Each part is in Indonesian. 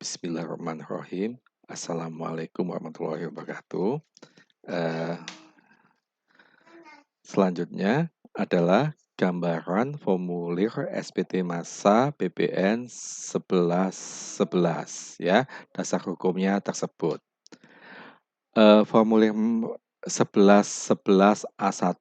Bismillahirrahmanirrahim. Assalamualaikum warahmatullahi wabarakatuh. Eh, Selanjutnya adalah gambaran formulir SPT Massa BPN 1111 ya, dasar hukumnya tersebut. Formulir 1111A1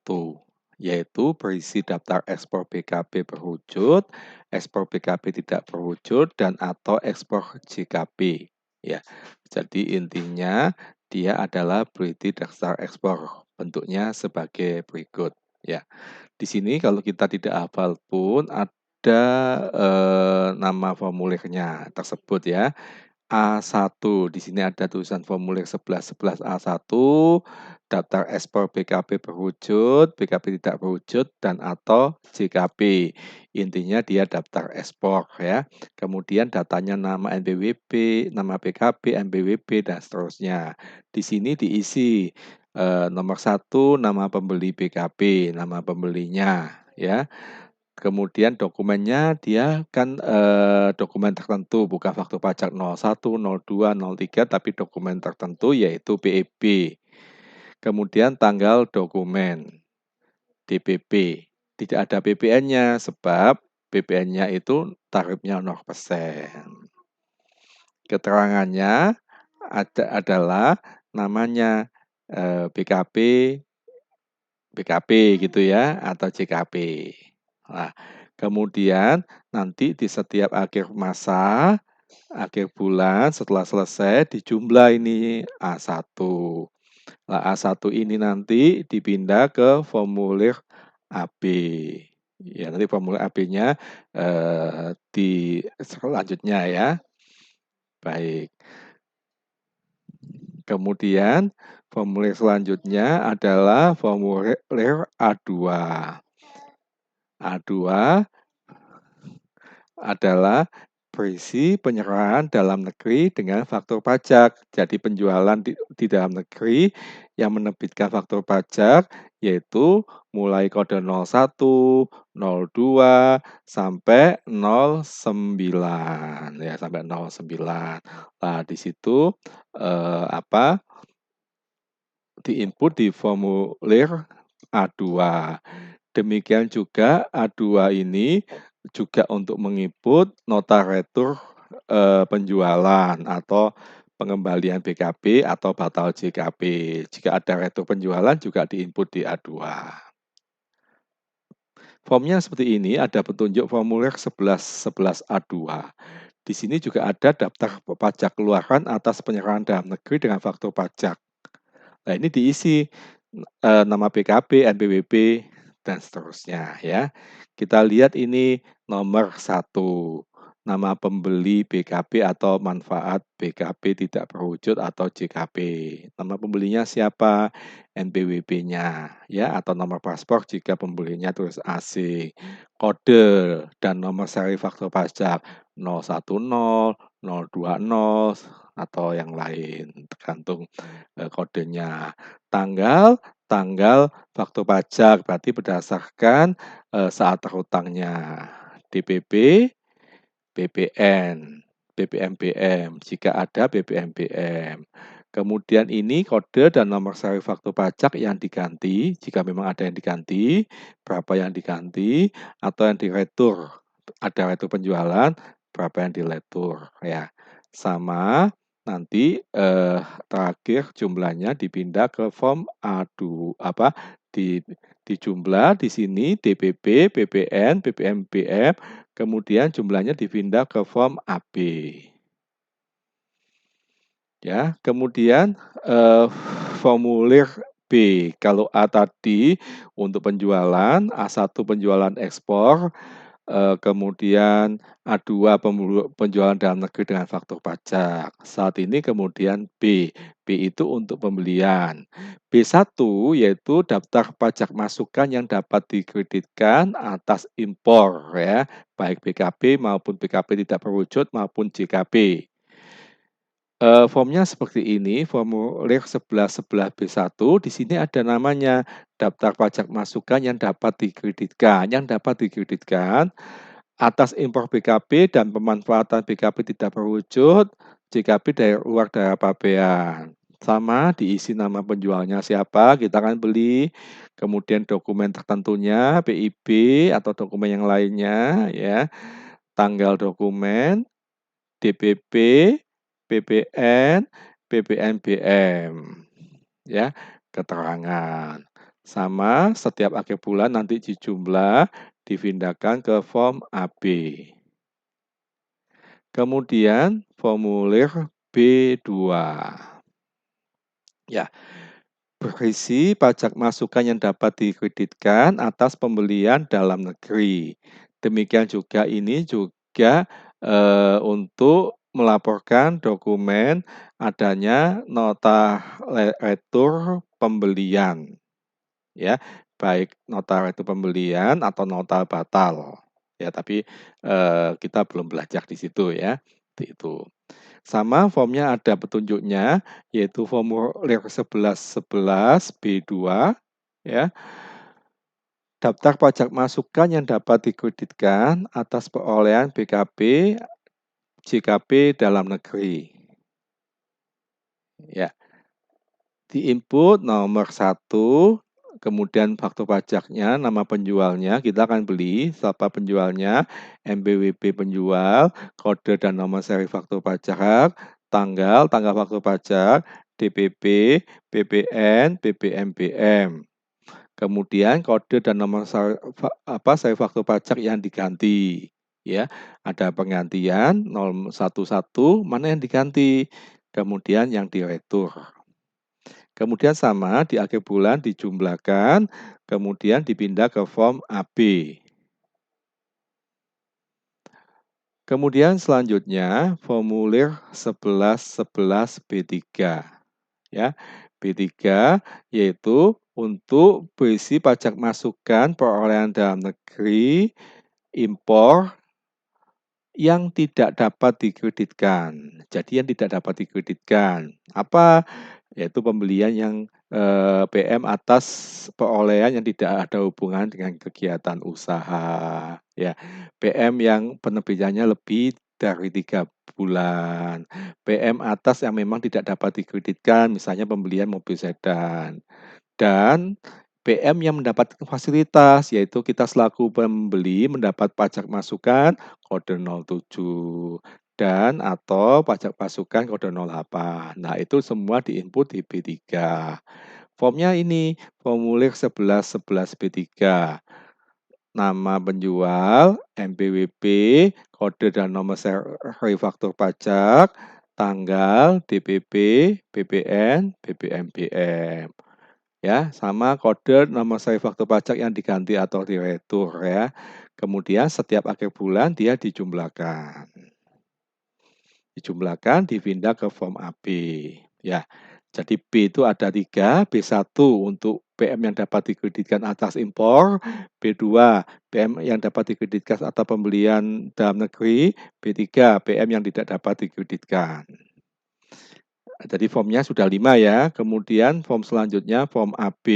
yaitu berisi daftar ekspor BKP berwujud, ekspor BKP tidak berwujud, dan atau ekspor JKP. Ya, jadi intinya dia adalah berisi daftar ekspor. Bentuknya sebagai berikut. Ya, di sini kalau kita tidak hafal pun ada nama formulirnya tersebut ya. A1, di sini ada tulisan formulir 1111A1, daftar ekspor BKP berwujud, BKP tidak berwujud, dan atau JKP. Intinya dia daftar ekspor ya. Kemudian datanya nama NPWP, nama BKP, NPWP, dan seterusnya. Di sini diisi nomor 1, nama pembeli BKP, nama pembelinya ya. Kemudian dokumennya dia kan dokumen tertentu, bukan faktur pajak 01, 02, 03, tapi dokumen tertentu yaitu BEP. Kemudian tanggal dokumen, DPP. Tidak ada PPN-nya sebab PPN-nya itu tarifnya 0%. Keterangannya adalah namanya BKP, BKP gitu ya, atau JKP. Nah, kemudian nanti di setiap akhir masa, akhir bulan setelah selesai dijumlah ini A1. Nah, A1 ini nanti dipindah ke formulir AB. Ya, nanti formulir AB-nya di selanjutnya ya. Baik. Kemudian formulir selanjutnya adalah formulir A2. A2 adalah berisi penyerahan dalam negeri dengan faktur pajak. Jadi penjualan di dalam negeri yang menerbitkan faktur pajak yaitu mulai kode 01, 02 sampai 09 ya, sampai 09. Nah, di situ diinput di formulir A2. Demikian juga A2 ini juga untuk menginput nota retur penjualan atau pengembalian BKP atau batal JKP. Jika ada retur penjualan juga diinput di A2. Formnya seperti ini, ada petunjuk formulir 1111A2. Di sini juga ada daftar pajak keluaran atas penyerahan dalam negeri dengan faktur pajak. Nah, ini diisi nama BKP, NPWP, dan seterusnya ya. Kita lihat ini nomor 1, nama pembeli BKP atau manfaat BKP tidak berwujud atau JKP. Nama pembelinya siapa? NPWP-nya ya, atau nomor paspor jika pembelinya tulis asing. Kode dan nomor seri faktur pajak 010, 020 atau yang lain, tergantung kodenya. Tanggal faktur pajak berarti berdasarkan saat terhutangnya. DPP, BPN, BPMBM jika ada BPMBM. Kemudian ini kode dan nomor seri faktur pajak yang diganti, jika memang ada yang diganti, berapa yang diganti, atau yang diretur, ada retur penjualan, berapa yang diletur ya. Sama nanti terakhir jumlahnya dipindah ke form A2 dijumlah di sini DPP, BPN, BPMBM, kemudian jumlahnya dipindah ke form AB. Ya, kemudian formulir B. Kalau A tadi untuk penjualan, A1 penjualan ekspor, kemudian A2 penjualan dalam negeri dengan faktur pajak. Saat ini kemudian B. B itu untuk pembelian. B1 yaitu daftar pajak masukan yang dapat dikreditkan atas impor ya, baik BKP maupun BKP tidak berwujud maupun JKP. Formnya seperti ini, formulir 1111B1, di sini ada namanya, daftar pajak masukan yang dapat dikreditkan atas impor BKP dan pemanfaatan BKP tidak berwujud JKP dari luar daerah pabean. Sama diisi nama penjualnya siapa, kita akan beli, kemudian dokumen tertentunya, PIB atau dokumen yang lainnya ya, tanggal dokumen, DPP, PPN, PPNBM ya, keterangan. Sama setiap akhir bulan nanti dijumlah, dipindahkan ke form AB. Kemudian formulir B2. Ya, berisi pajak masukan yang dapat dikreditkan atas pembelian dalam negeri. Demikian juga ini juga untuk melaporkan dokumen adanya nota retur pembelian, ya, baik nota retur pembelian atau nota batal. Ya, tapi kita belum belajar di situ ya. Itu. Sama formnya ada petunjuknya, yaitu formulir 1111 B2 ya. Daftar pajak masukan yang dapat dikreditkan atas perolehan BKP, JKP dalam negeri. Ya, di-input nomor 1, kemudian faktur pajaknya, nama penjualnya, kita akan beli, siapa penjualnya, MBWP penjual, kode dan nomor seri faktur pajak, tanggal faktur pajak, DPP, PPN, PPNBM. Kemudian kode dan nomor seri faktur pajak yang diganti. Ya, ada penggantian 011, mana yang diganti, kemudian yang diretur. Kemudian sama di akhir bulan dijumlahkan, kemudian dipindah ke form AB. Kemudian selanjutnya formulir 1111 B3 ya. B3 yaitu untuk berisi pajak masukan perolehan dalam negeri impor yang tidak dapat dikreditkan. Jadi yang tidak dapat dikreditkan apa? Yaitu pembelian yang PM atas perolehan yang tidak ada hubungan dengan kegiatan usaha. Ya, PM yang penerbitannya lebih dari 3 bulan. PM atas yang memang tidak dapat dikreditkan, misalnya pembelian mobil sedan. Dan PM yang mendapatkan fasilitas, yaitu kita selaku pembeli mendapat pajak masukan kode 07 dan atau pajak masukan kode 08. Nah, itu semua di-input di B3. Formnya ini, formulir 1111 B3. Nama penjual, MPWP, kode dan nomor seri faktur pajak, tanggal, DPP, PPN, BBMBM. Ya, sama kode nomor seri faktur pajak yang diganti atau diretur ya. Kemudian setiap akhir bulan dia dijumlahkan. Dijumlahkan, dipindah ke form AB. Ya, jadi B itu ada 3, B1 untuk PM yang dapat dikreditkan atas impor, B2 PM yang dapat dikreditkan atau pembelian dalam negeri, B3 PM yang tidak dapat dikreditkan. Jadi formnya sudah 5 ya. Kemudian form selanjutnya form AB,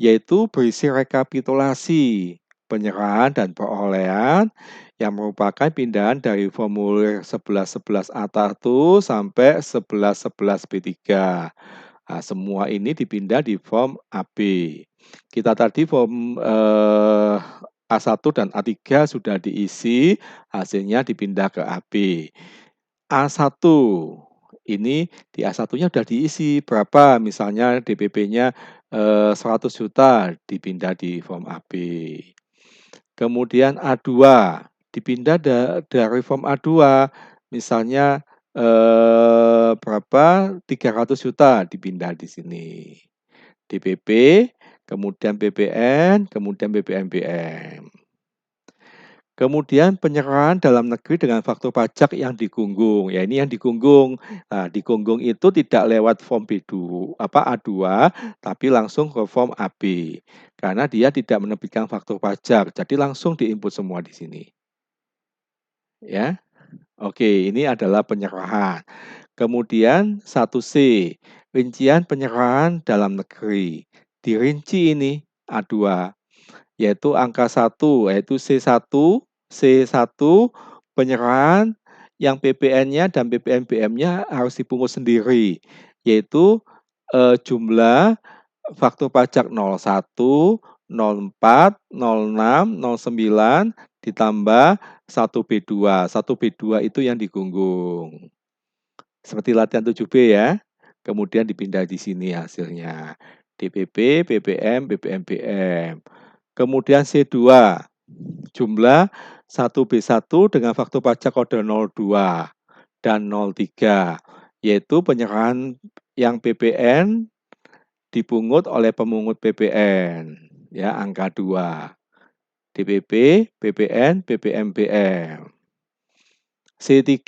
yaitu berisi rekapitulasi penyerahan dan perolehan yang merupakan pindahan dari formulir 1111 A1 sampai 1111 B3. Nah, semua ini dipindah di form AB. Kita tadi form A1 dan A3 sudah diisi, hasilnya dipindah ke AB. A1 ini di A1-nya sudah diisi berapa, misalnya DPP-nya 100 juta dipindah di form AB. Kemudian A2 dipindah dari form A2, misalnya berapa 300 juta dipindah di sini. DPP, kemudian PPN, kemudian BPNBM. Kemudian penyerahan dalam negeri dengan faktur pajak yang digunggung. Ya, ini yang digunggung. Nah, digunggung itu tidak lewat form B2, A2, tapi langsung ke form AB. Karena dia tidak menerbitkan faktur pajak, jadi langsung diinput semua di sini. Ya. Oke, ini adalah penyerahan. Kemudian 1C, rincian penyerahan dalam negeri. Dirinci ini A2, yaitu angka 1, yaitu C1 penyerahan yang PPN-nya dan PPNBM-nya harus dipungut sendiri, yaitu jumlah faktur pajak 01, 04, 06, 09 ditambah 1B2. 1B2 itu yang digunggung. Seperti latihan 7B ya. Kemudian dipindah di sini hasilnya. DPP, BPM, BPNBM. Kemudian C2, jumlah 1B1 dengan faktur pajak kode 02 dan 03, yaitu penyerahan yang PPN dipungut oleh pemungut PPN, ya, angka 2. DPP, BPN, BPNBM. C3,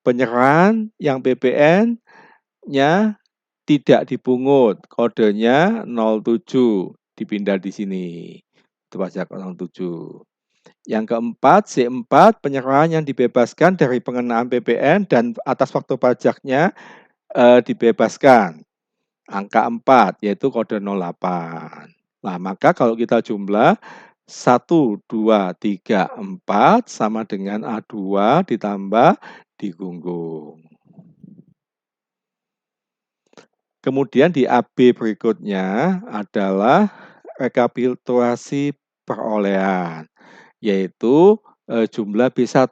penyerahan yang PPN-nya tidak dipungut, kodenya 07, dipindah di sini. Itu pajak 07. Yang keempat, C4, penyerahan yang dibebaskan dari pengenaan PPN dan atas faktur pajaknya dibebaskan. Angka 4, yaitu kode 08. Nah, maka kalau kita jumlah 1, 2, 3, 4 sama dengan A2 ditambah digunggung. Kemudian di AB berikutnya adalah rekapitulasi perolehan, yaitu jumlah B1.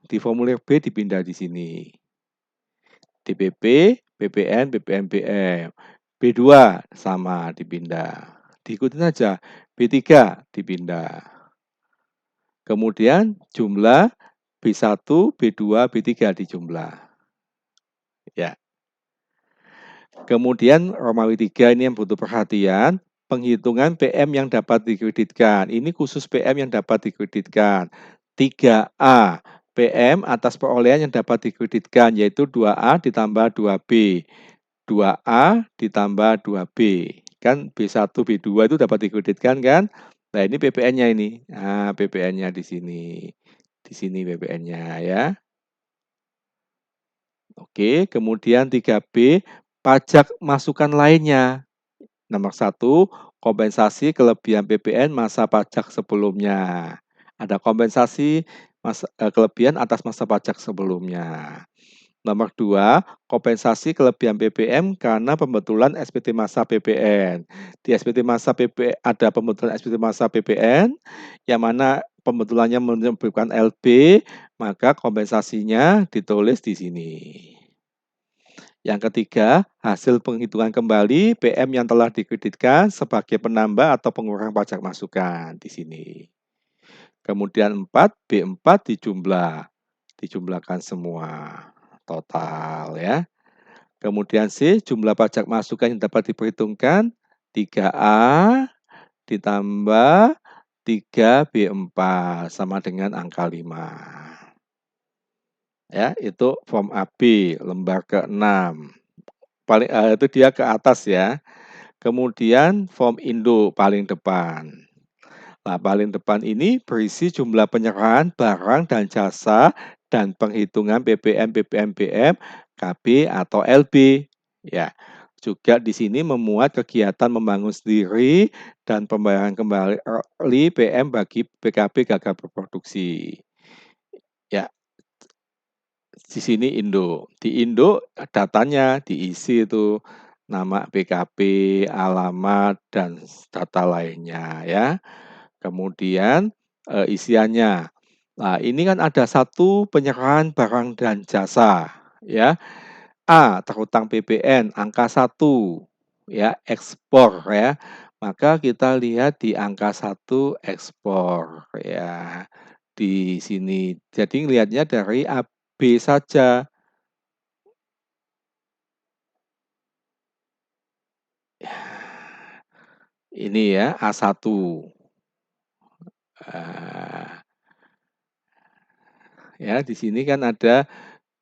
Di formulir B dipindah di sini. DPP, BPN, BPNBM. B2 sama dipindah. Diikutin aja. B3 dipindah. Kemudian jumlah B1, B2, B3 dijumlah. Ya. Kemudian Romawi 3 ini yang butuh perhatian, penghitungan PM yang dapat dikreditkan. Ini khusus PM yang dapat dikreditkan. 3A, PM atas perolehan yang dapat dikreditkan, yaitu 2A ditambah 2B. 2A ditambah 2B. Kan B1, B2 itu dapat dikreditkan kan? Nah, ini PPN-nya ini. Nah, PPN-nya di sini. Di sini PPN-nya ya. Oke, kemudian 3B, pajak masukan lainnya. Nomor 1, kompensasi kelebihan PPN masa pajak sebelumnya. Ada kompensasi kelebihan atas masa pajak sebelumnya. Nomor 2, kompensasi kelebihan PPM karena pembetulan SPT masa PPN. Di SPT masa PP ada pembetulan SPT masa PPN, yang mana pembetulannya menyebutkan LB, maka kompensasinya ditulis di sini. Yang ketiga, hasil penghitungan kembali PM yang telah dikreditkan sebagai penambah atau pengurang pajak masukan di sini. Kemudian 4, B4 dijumlahkan semua total ya. Kemudian C, jumlah pajak masukan yang dapat diperhitungkan 3A ditambah 3B4 sama dengan angka 5. Ya, itu form AB lembar ke-6. Paling itu dia ke atas ya. Kemudian form Indo paling depan. Nah, paling depan ini berisi jumlah penyerahan barang dan jasa dan penghitungan PPN, PPNBM, KB atau LB. Ya, juga di sini memuat kegiatan membangun sendiri dan pembayaran kembali PM bagi PKB gagal berproduksi. Ya, di sini Indo. Di Indo datanya diisi itu nama PKB, alamat dan data lainnya ya. Kemudian isiannya. Nah, ini kan ada satu penyerahan barang dan jasa ya. A, terhutang PPN angka 1 ya, ekspor ya. Maka kita lihat di angka 1 ekspor ya. Di sini. Jadi lihatnya dari AB saja. Ini ya A1. Ya, di sini kan ada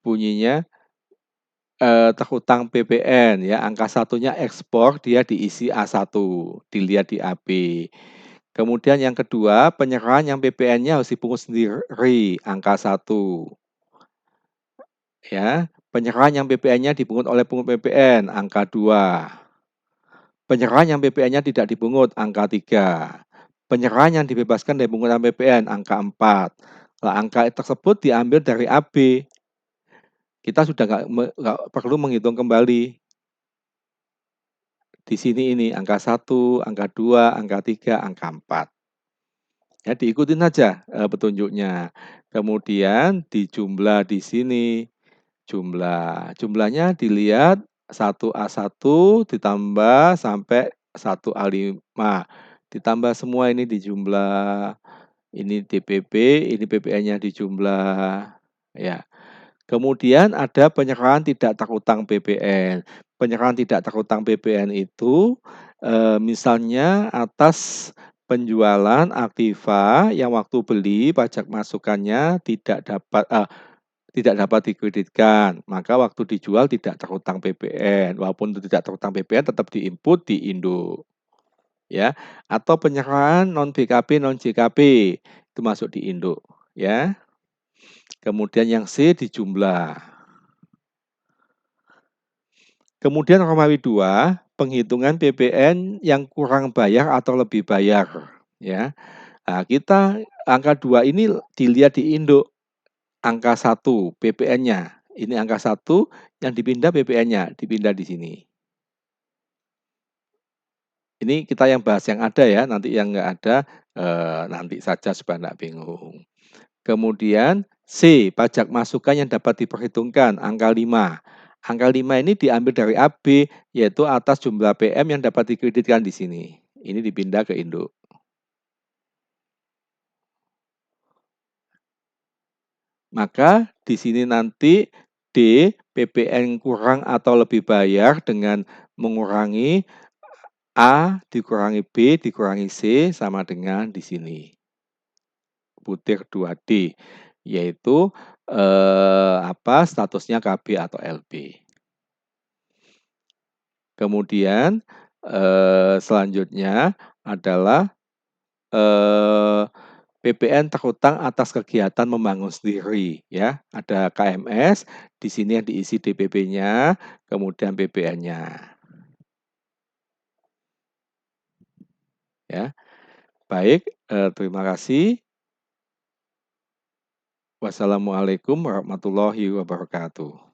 bunyinya terhutang PPN ya, angka satunya ekspor, dia diisi A1, dilihat di AB. Kemudian yang kedua, penyerahan yang PPN-nya harus dipungut sendiri, angka 1. Ya, penyerahan yang PPN-nya dipungut oleh pungut PPN, angka 2. Penyerahan yang PPN-nya tidak dipungut, angka 3. Penyerahan yang dibebaskan dari pungutan PPN, angka 4. Nah, angka tersebut diambil dari AB. kita sudah nggak perlu menghitung kembali. Di sini ini angka 1, angka 2, angka 3, angka 4. Ya, diikutin saja petunjuknya. Kemudian dijumlah di sini. Jumlahnya dilihat 1A1 ditambah sampai 1A5. Ditambah semua ini dijumlah. Ini DPP, ini PPN-nya dijumlah. Ya. Kemudian ada penyerahan tidak terhutang PPN. Penyerahan tidak terhutang PPN itu misalnya atas penjualan aktiva yang waktu beli pajak masukannya tidak dapat dikreditkan, maka waktu dijual tidak terhutang PPN. Walaupun tidak terhutang PPN tetap diinput di induk. Ya, atau penyerahan non BKP, non JKP itu masuk di induk, ya. Kemudian yang C dijumlah. Kemudian Romawi 2, penghitungan PPN yang kurang bayar atau lebih bayar, ya. Nah, kita angka 2 ini dilihat di induk. Angka 1 PPN-nya. Ini angka 1 yang dipindah PPN-nya, dipindah di sini. Ini kita yang bahas yang ada ya, nanti yang nggak ada nanti saja supaya nggak bingung. Kemudian C, pajak masukan yang dapat diperhitungkan, angka 5. Angka 5 ini diambil dari AB, yaitu atas jumlah PM yang dapat dikreditkan di sini. Ini dipindah ke induk. Maka di sini nanti D, PPN kurang atau lebih bayar dengan mengurangi A dikurangi B dikurangi C sama dengan di sini. Butir 2D, yaitu statusnya KB atau LB. Kemudian selanjutnya adalah PPN terhutang atas kegiatan membangun sendiri, ya. Ada KMS, di sini yang diisi DPP-nya, kemudian PPN-nya. Ya. Baik, terima kasih. Wassalamualaikum warahmatullahi wabarakatuh.